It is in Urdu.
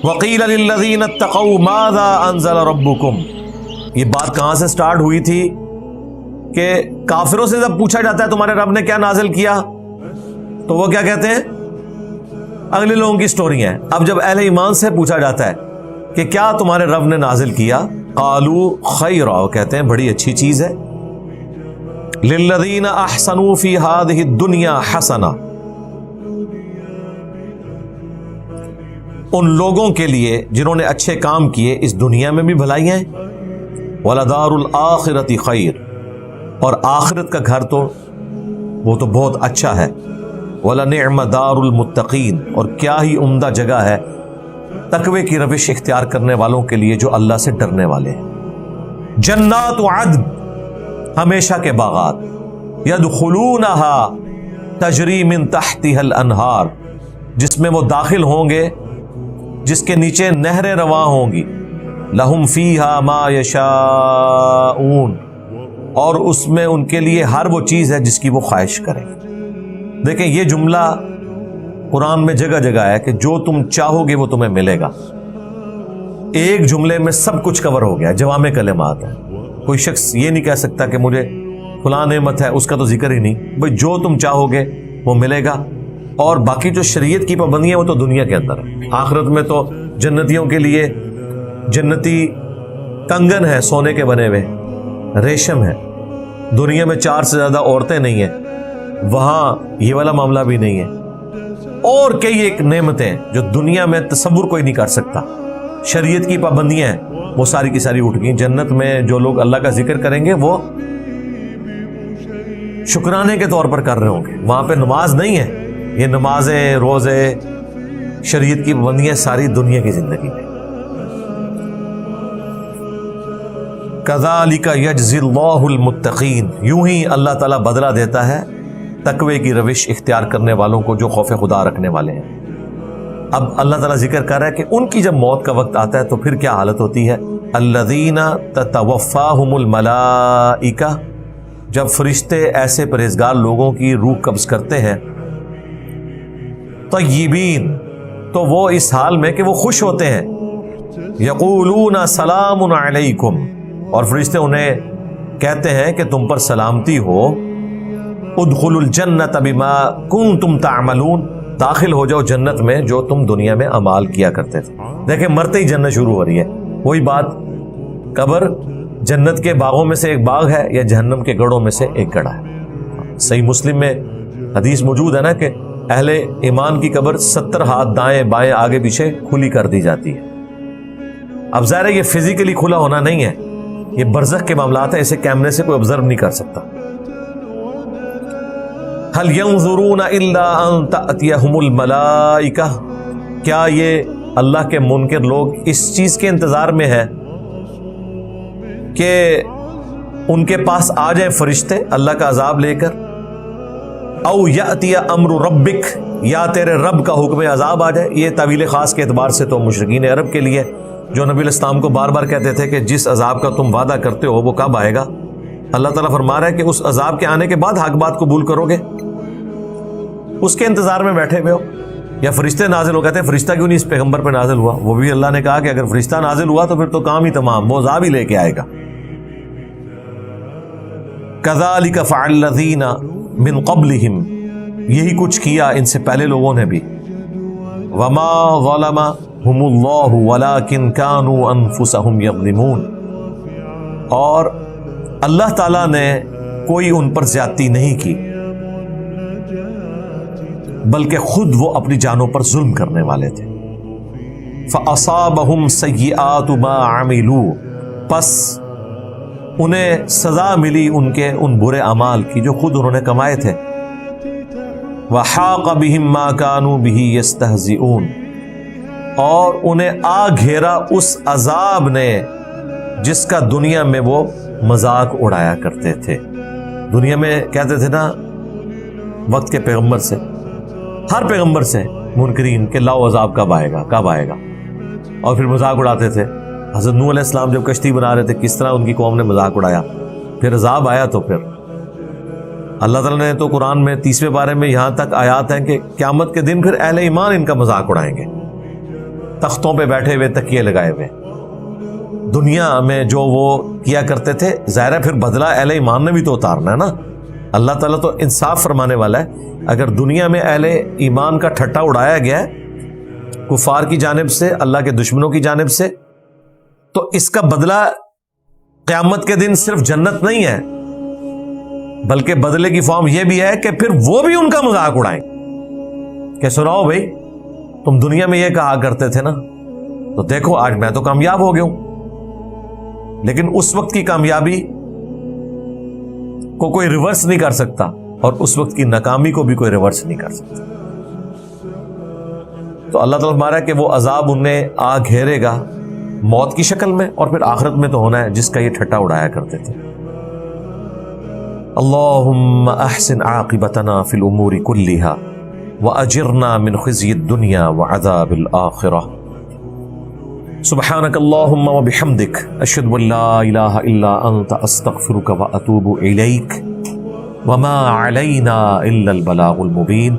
وَقِيلَ لِلَّذِينَ اتَّقَوْا مَاذَا أَنزَلَ رَبُّكُمْ. یہ بات کہاں سے سٹارٹ ہوئی تھی کہ کافروں سے جب پوچھا جاتا ہے تمہارے رب نے کیا نازل کیا تو وہ کیا کہتے ہیں؟ اگلے لوگوں کی سٹوری ہیں. اب جب اہل ایمان سے پوچھا جاتا ہے کہ کیا تمہارے رب نے نازل کیا، قالوا خیرا، وہ کہتے ہیں بڑی اچھی چیز ہے. للذین احسنوا فی ہذہ الدنیا حسنہ، ان لوگوں کے لیے جنہوں نے اچھے کام کیے اس دنیا میں بھی بھلائیاں ہیں. وَلَدَارُ الْآخِرَةِ خَيْرٌ، اور آخرت کا گھر تو وہ تو بہت اچھا ہے. وَلَنِعْمَ دَارُ الْمُتَّقِينَ، اور کیا ہی عمدہ جگہ ہے تقوی کی روش اختیار کرنے والوں کے لیے جو اللہ سے ڈرنے والے ہیں. جنات عدن، ہمیشہ کے باغات، يدخلونها تجری من تحتها الانہار، جس میں وہ داخل ہوں گے جس کے نیچے نہریں رواں ہوں گی. لہم فیہا ما یشاءون، اور اس میں ان کے لیے ہر وہ چیز ہے جس کی وہ خواہش کریں. دیکھیں یہ جملہ قرآن میں جگہ جگہ ہے کہ جو تم چاہو گے وہ تمہیں ملے گا. ایک جملے میں سب کچھ کور ہو گیا، جوامع کلمات ہیں. کوئی شخص یہ نہیں کہہ سکتا کہ مجھے فلاں نعمت ہے اس کا تو ذکر ہی نہیں. بھئی جو تم چاہو گے وہ ملے گا. اور باقی جو شریعت کی پابندیاں وہ تو دنیا کے اندر ہے. آخرت میں تو جنتیوں کے لیے جنتی کنگن ہے سونے کے بنے ہوئے، ریشم ہے. دنیا میں 4 سے زیادہ عورتیں نہیں ہیں، وہاں یہ والا معاملہ بھی نہیں ہے. اور کئی ایک نعمتیں جو دنیا میں تصور کوئی نہیں کر سکتا. شریعت کی پابندیاں ہیں وہ ساری کی ساری اٹھ گئی. جنت میں جو لوگ اللہ کا ذکر کریں گے وہ شکرانے کے طور پر کر رہے ہوں گے. وہاں پہ نماز نہیں ہے. یہ نمازیں، روزے، شریعت کی پابندیاں ساری دنیا کی زندگی میں. کذالک یجزی اللہ المتقین، یوں ہی اللہ تعالیٰ بدلہ دیتا ہے تقوی کی روش اختیار کرنے والوں کو جو خوف خدا رکھنے والے ہیں. اب اللہ تعالیٰ ذکر کر رہا ہے کہ ان کی جب موت کا وقت آتا ہے تو پھر کیا حالت ہوتی ہے. الذین تتوفاہم الملائکہ، جب فرشتے ایسے پرہیزگار لوگوں کی روح قبض کرتے ہیں، طیبین، تو وہ اس حال میں کہ وہ خوش ہوتے ہیں. یقولون سلام علیکم، اور فرشتے انہیں کہتے ہیں کہ تم پر سلامتی ہو. ادخلوا الجنت بما کنتم تعملون، داخل ہو جاؤ جنت میں جو تم دنیا میں اعمال کیا کرتے تھے. دیکھیں مرتے ہی جنت شروع ہو رہی ہے. وہی بات، قبر جنت کے باغوں میں سے ایک باغ ہے یا جہنم کے گڑھوں میں سے ایک گڑھا ہے. صحیح مسلم میں حدیث موجود ہے نا کہ اہل ایمان کی قبر 70 ہاتھ دائیں بائیں آگے پیچھے کھلی کر دی جاتی ہے. اب ظاہر ہے یہ فزیکلی کھلا ہونا نہیں ہے، یہ برزخ کے معاملات ہیں، اسے کیمرے سے کوئی آبزرو نہیں کر سکتا. هل ينظرون الا ان تأتيهم الملائکہ، کیا یہ اللہ کے منکر لوگ اس چیز کے انتظار میں ہیں کہ ان کے پاس آ جائیں فرشتے اللہ کا عذاب لے کر. او یأتی امر ربک، یا تیرے رب کا حکم عذاب آ جائے. یہ تعویل خاص کے اعتبار سے تو مشرکین عرب کے لیے جو نبی علیہ السلام کو بار بار کہتے تھے کہ جس عذاب کا تم وعدہ کرتے ہو وہ کب آئے گا. اللہ تعالیٰ فرما رہا ہے کہ اس عذاب کے آنے کے بعد حق بات قبول کرو گے، اس کے انتظار میں بیٹھے ہوئے ہو. یا فرشتے نازل ہو، کہتے ہیں فرشتہ کیوں نہیں اس پیغمبر پہ نازل ہوا؟ وہ بھی اللہ نے کہا کہ اگر فرشتہ نازل ہوا تو پھر تو کام ہی تمام، وہ عذاب ہی لے کے آئے گا. کذالک فعل الذین من قبلہم، یہی کچھ کیا ان سے پہلے لوگوں نے بھی. وما ظلمہم اللہ ولکن کانوا انفسہم یظلمون، اور اللہ تعالیٰ نے کوئی ان پر زیادتی نہیں کی بلکہ خود وہ اپنی جانوں پر ظلم کرنے والے تھے. فَأَصَابَهُمْ سَيِّئَاتُ مَا عَمِلُوا، پس انہیں سزا ملی ان کے ان برے اعمال کی جو خود انہوں نے کمائے تھے. وَحَاقَ بِهِمْ مَا كَانُوا بِهِ يَسْتَهْزِئُونَ، اور انہیں آ گھیرا اس عذاب نے جس کا دنیا میں وہ مذاق اڑایا کرتے تھے. دنیا میں کہتے تھے نا وقت کے پیغمبر سے، ہر پیغمبر سے منکرین کہ لاؤ عذاب کب آئے گا کب آئے گا، اور پھر مذاق اڑاتے تھے. حضرت نوح علیہ السلام جب کشتی بنا رہے تھے کس طرح ان کی قوم نے مذاق اڑایا. پھر عذاب آیا تو پھر اللہ تعالیٰ نے تو قرآن میں 30ویں پارے میں یہاں تک آیات ہیں کہ قیامت کے دن پھر اہل ایمان ان کا مذاق اڑائیں گے. تختوں پہ بیٹھے ہوئے تکیے لگائے ہوئے. دنیا میں جو وہ کیا کرتے تھے ظاہر ہے پھر بدلہ اہل ایمان نے بھی تو اتارنا ہے نا. اللہ تعالیٰ تو انصاف فرمانے والا ہے. اگر دنیا میں اہل ایمان کا ٹھٹا اڑایا گیا ہے کفار کی جانب سے, اللہ کے دشمنوں کی جانب سے, تو اس کا بدلہ قیامت کے دن صرف جنت نہیں ہے, بلکہ بدلے کی فارم یہ بھی ہے کہ پھر وہ بھی ان کا مذاق اڑائیں کہ سناؤ بھائی تم دنیا میں یہ کہا کرتے تھے نا, تو دیکھو آج میں تو کامیاب ہو گیا ہوں. لیکن اس وقت کی کامیابی کو کوئی ریورس نہیں کر سکتا, اور اس وقت کی ناکامی کو بھی کوئی ریورس نہیں کر سکتا. تو اللہ تعالیٰ ہمارا کہ وہ عذاب انہیں آ گھیرے گا موت کی شکل میں, اور پھر آخرت میں تو ہونا ہے جس کا یہ ٹھٹا اڑایا کرتے تھے. اللہم احسن عاقبتنا فی الامور کلہا واجرنا من خزی الدنیا وعذاب الآخرہ. سبحانک اللہم وبحمدک اشہد ان لا الہ الا انت استغفرک واتوب الیک وما علینا الا البلاغ المبین.